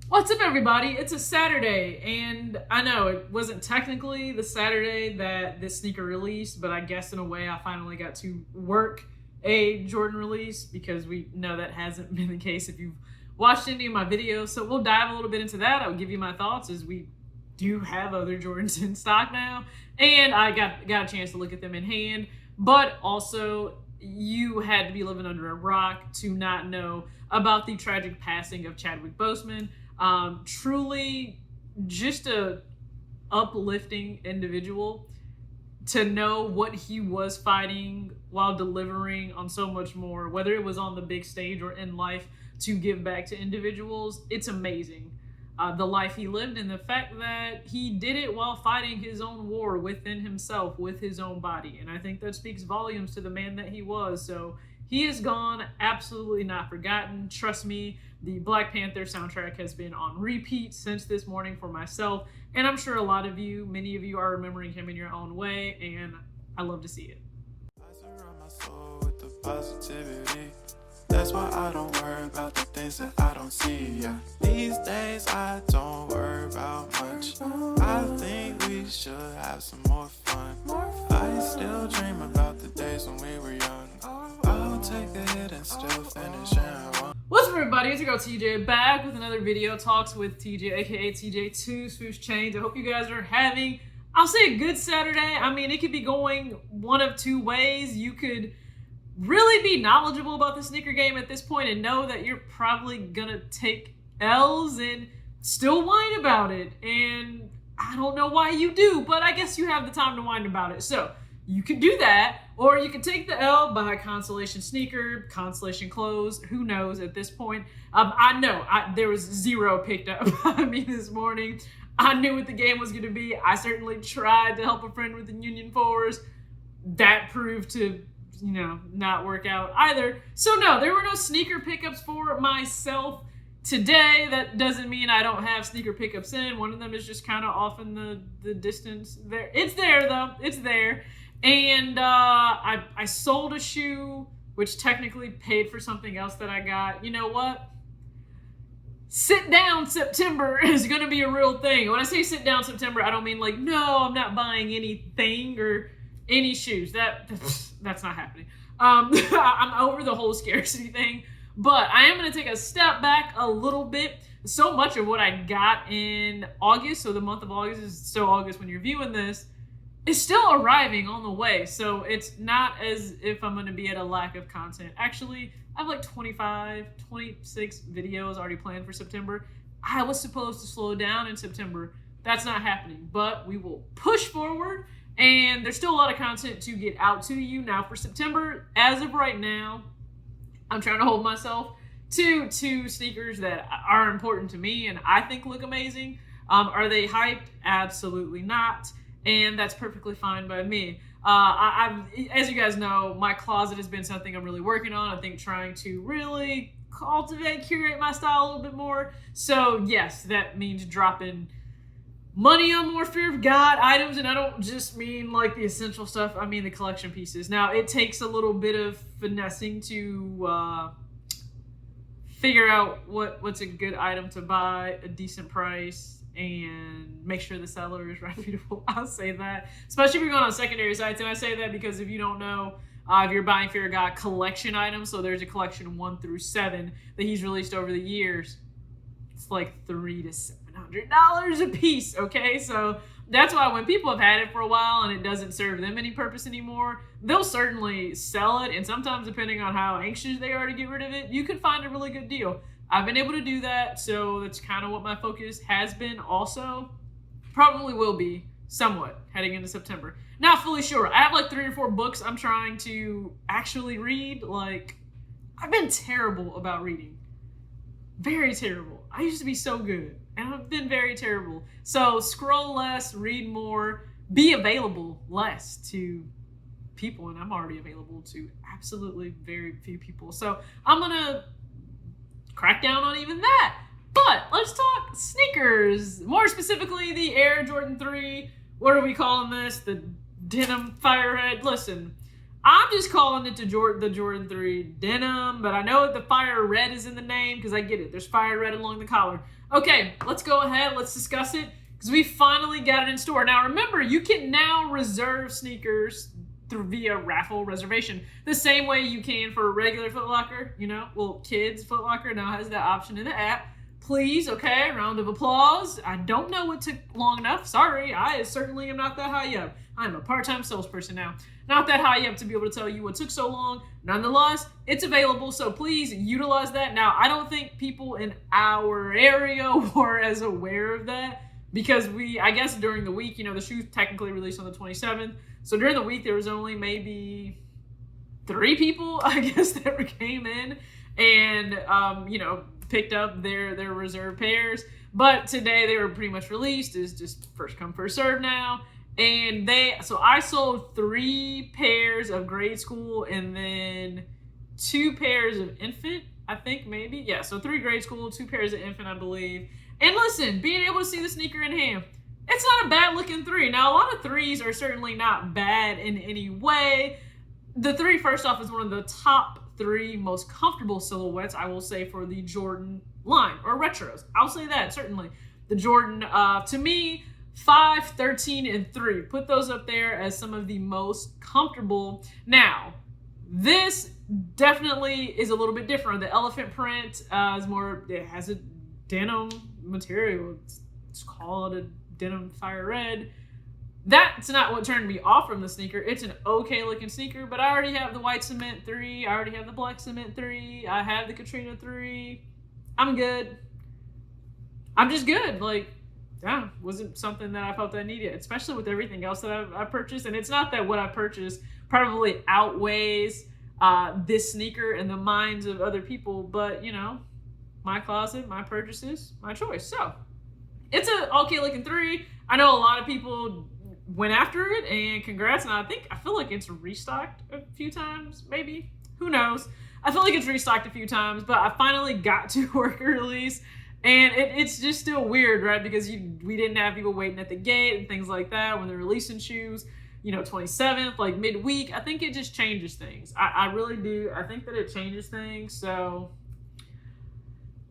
What's up, everybody? It's a Saturday, and I know it wasn't technically the Saturday that this sneaker released, but I guess in a way I finally got to work a Jordan release because we know that hasn't been the case if you've watched any of my videos. So we'll dive a little bit into that. I'll give you my thoughts as we do have other Jordans in stock now, and I got a chance to look at them in hand, but also you had to be living under a rock to not know about the tragic passing of Chadwick Boseman. Truly just a uplifting individual to know what he was fighting while delivering on so much more, whether it was on the big stage or in life, to give back to individuals. It's amazing. The life he lived and the fact that he did it while fighting his own war within himself, with his own body. And I think that speaks volumes to the man that he was. So he is gone, absolutely not forgotten. Trust me, the Black Panther soundtrack has been on repeat since this morning for myself. And I'm sure a lot of you, many of you are remembering him in your own way. And I love to see it. I surround my soul with the positivity. That's why I don't worry about the things that I don't see. Yeah. These days I don't worry about much. I think we should have some more fun. I still dream about the days when we were young. I'll take a hit and still finish and run. What's up, everybody? It's your girl TJ, back with another video, Talks with TJ, aka TJ2 Swoosh Chains. I hope you guys are having, I'll say, a good Saturday. I mean, it could be going one of two ways. You could really be knowledgeable about the sneaker game at this point and know that you're probably gonna take L's and still whine about it. And I don't know why you do, but I guess you have the time to whine about it. So you could do that, or you could take the L, buy a Constellation sneaker, Constellation clothes, who knows at this point. I know there was zero picked up by me this morning. I knew what the game was gonna be. I certainly tried to help a friend with the Union 4s. That proved to not work out either. So no, there were no sneaker pickups for myself today. That doesn't mean I don't have sneaker pickups in. One of them is just kind of off in the distance. There, it's there though. It's there. And I sold a shoe, which technically paid for something else that I got. You know what? Sit down September is going to be a real thing. When I say sit down September, I don't mean like, no, I'm not buying anything or any shoes. That's not happening. I'm over the whole scarcity thing, but I am going to take a step back a little bit. So much of what I got in August, so the month of August is still August when you're viewing this, is still arriving on the way. So it's not as if I'm going to be at a lack of content. Actually, I have like 25, 26 videos already planned for September. I was supposed to slow down in September. That's not happening, but we will push forward. And there's still a lot of content to get out to you. Now for September, as of right now, I'm trying to hold myself to two sneakers that are important to me and I think look amazing. Are they hyped? Absolutely not. And that's perfectly fine by me. As you guys know, my closet has been something I'm really working on. I think trying to really cultivate, curate my style a little bit more. So yes, that means dropping money on more Fear of God items, and I don't just mean like the essential stuff, I mean the collection pieces. Now, it takes a little bit of finessing to figure out what's a good item to buy, a decent price, and make sure the seller is reputable. I'll say that, especially if you're going on secondary sites. And I say that because if you don't know, if you're buying Fear of God collection items, so there's a collection 1 through 7 that he's released over the years, it's like $300 to $700 a piece, okay? So that's why when people have had it for a while and it doesn't serve them any purpose anymore, they'll certainly sell it. And sometimes, depending on how anxious they are to get rid of it, you can find a really good deal. I've been able to do that, so that's kind of what my focus has been also. Probably will be somewhat heading into September. Not fully sure. I have like 3 or 4 books I'm trying to actually read. Like, I've been terrible about reading. Very terrible. I used to be so good, and I've been very terrible. So scroll less, read more, be available less to people, and I'm already available to absolutely very few people. So I'm gonna crack down on even that. But let's talk sneakers. More specifically, the Air Jordan 3. What are we calling this? The Denim Firehead. Listen, I'm just calling it the Jordan 3 Denim, but I know the fire red is in the name because I get it. There's fire red along the collar. Okay, let's go ahead. Let's discuss it because we finally got it in store. Now, remember, you can now reserve sneakers via raffle reservation the same way you can for a regular Foot Locker. Well, Kids Foot Locker now has that option in the app. Please, okay, round of applause. I don't know what took long enough. Sorry, I certainly am not that high up. I'm a part-time salesperson now. Not that high up to be able to tell you what took so long. Nonetheless, it's available, so please utilize that. Now, I don't think people in our area were as aware of that because I guess during the week, the shoe technically released on the 27th. So during the week, there was only maybe 3 people, I guess, that came in and, picked up their reserve pairs. But today they were pretty much released. It's just first come, first serve now. And so I sold 3 pairs of grade school and then 2 pairs of infant, I think maybe. Yeah, so 3 grade school, 2 pairs of infant, I believe. And listen, being able to see the sneaker in hand, it's not a bad looking 3. Now, a lot of 3s are certainly not bad in any way. The 3, first off, is one of the top 3 most comfortable silhouettes, I will say, for the Jordan line, or retros. I'll say that, certainly. The Jordan, to me, 5, 13, and 3. Put those up there as some of the most comfortable. Now, this definitely is a little bit different. The elephant print is more, it has a denim material. It's called a denim fire red. That's not what turned me off from the sneaker. It's an okay looking sneaker, but I already have the white cement 3. I already have the black cement 3. I have the Katrina 3. I'm good. I'm just good. Wasn't something that I felt I needed, especially with everything else that I purchased. And it's not that what I purchased probably outweighs this sneaker in the minds of other people, but my closet, my purchases, my choice. So it's an okay looking 3. I know a lot of people went after it, and congrats. And I feel like it's restocked a few times, maybe. Who knows? I feel like it's restocked a few times, but I finally got to work release. And it's just still weird, right? Because we didn't have people waiting at the gate and things like that when they're releasing shoes, 27th, like midweek. I think it just changes things. I really do. I think that it changes things. So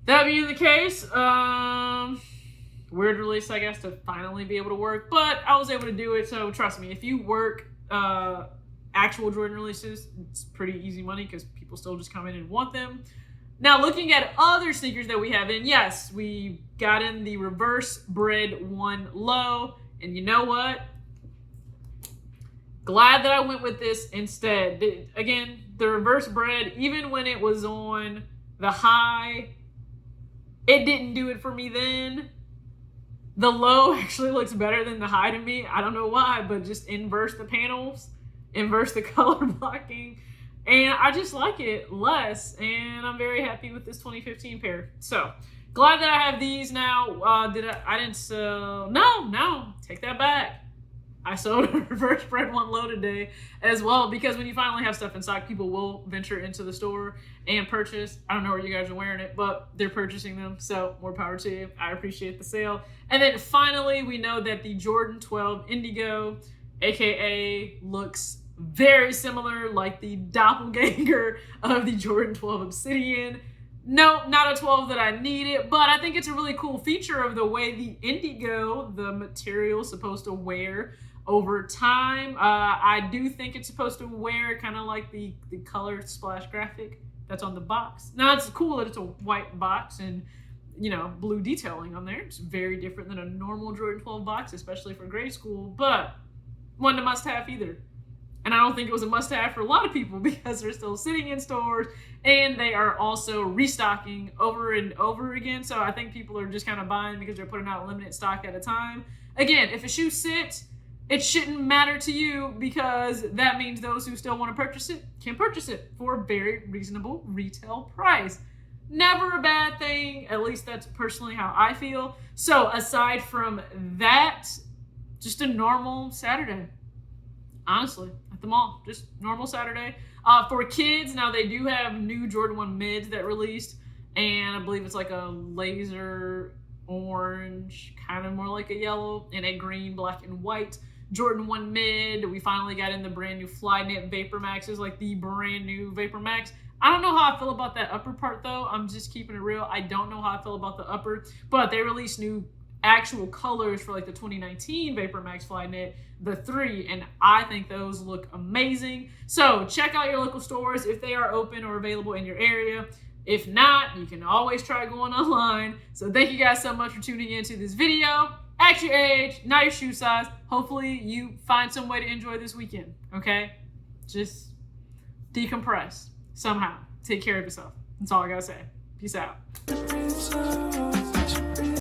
that being the case, weird release, I guess, to finally be able to work. But I was able to do it. So trust me, if you work actual Jordan releases, it's pretty easy money because people still just come in and want them. Now, looking at other sneakers that we have in, yes, we got in the reverse bred 1 low. And you know what? Glad that I went with this instead. Again, the reverse bred, even when it was on the high, it didn't do it for me then. The low actually looks better than the high to me. I don't know why, but just inverse the panels, inverse the color blocking. And I just like it less, and I'm very happy with this 2015 pair. So, glad that I have these now. I didn't sell, no, take that back. I sold a reverse bred 1 low today as well, because when you finally have stuff in stock, people will venture into the store and purchase. I don't know where you guys are wearing it, but they're purchasing them, so more power to you. I appreciate the sale. And then finally, we know that the Jordan 12 Indigo, aka looks very similar, like the doppelganger of the Jordan 12 Obsidian. No, not a 12 that I needed, but I think it's a really cool feature of the way the Indigo, the material, is supposed to wear over time. I do think it's supposed to wear kind of like the color splash graphic that's on the box. Now, it's cool that it's a white box and blue detailing on there. It's very different than a normal Jordan 12 box, especially for grade school, but wasn't a must-have either. And I don't think it was a must-have for a lot of people because they're still sitting in stores and they are also restocking over and over again. So I think people are just kind of buying because they're putting out limited stock at a time. Again, if a shoe sits, it shouldn't matter to you because that means those who still want to purchase it can purchase it for a very reasonable retail price. Never a bad thing. At least that's personally how I feel. So aside from that, just a normal Saturday. Honestly, at the mall, just normal Saturday. For kids, now they do have new Jordan 1 mids that released, and I believe it's like a laser orange, kind of more like a yellow, and a green, black, and white Jordan 1 mid. We finally got in the brand new Flyknit Vapor Maxes, like the brand new Vapor Max. I don't know how I feel about that upper part though. I'm just keeping it real. I don't know how I feel about the upper, but they released new actual colors for like the 2019 Vapor Max Flyknit, the 3, and I think those look amazing. So check out your local stores if they are open or available in your area. If not, you can always try going online. So thank you guys so much for tuning into this video. At your age, not your shoe size. Hopefully you find some way to enjoy this weekend, okay? Just decompress somehow. Take care of yourself. That's all I gotta say. Peace out.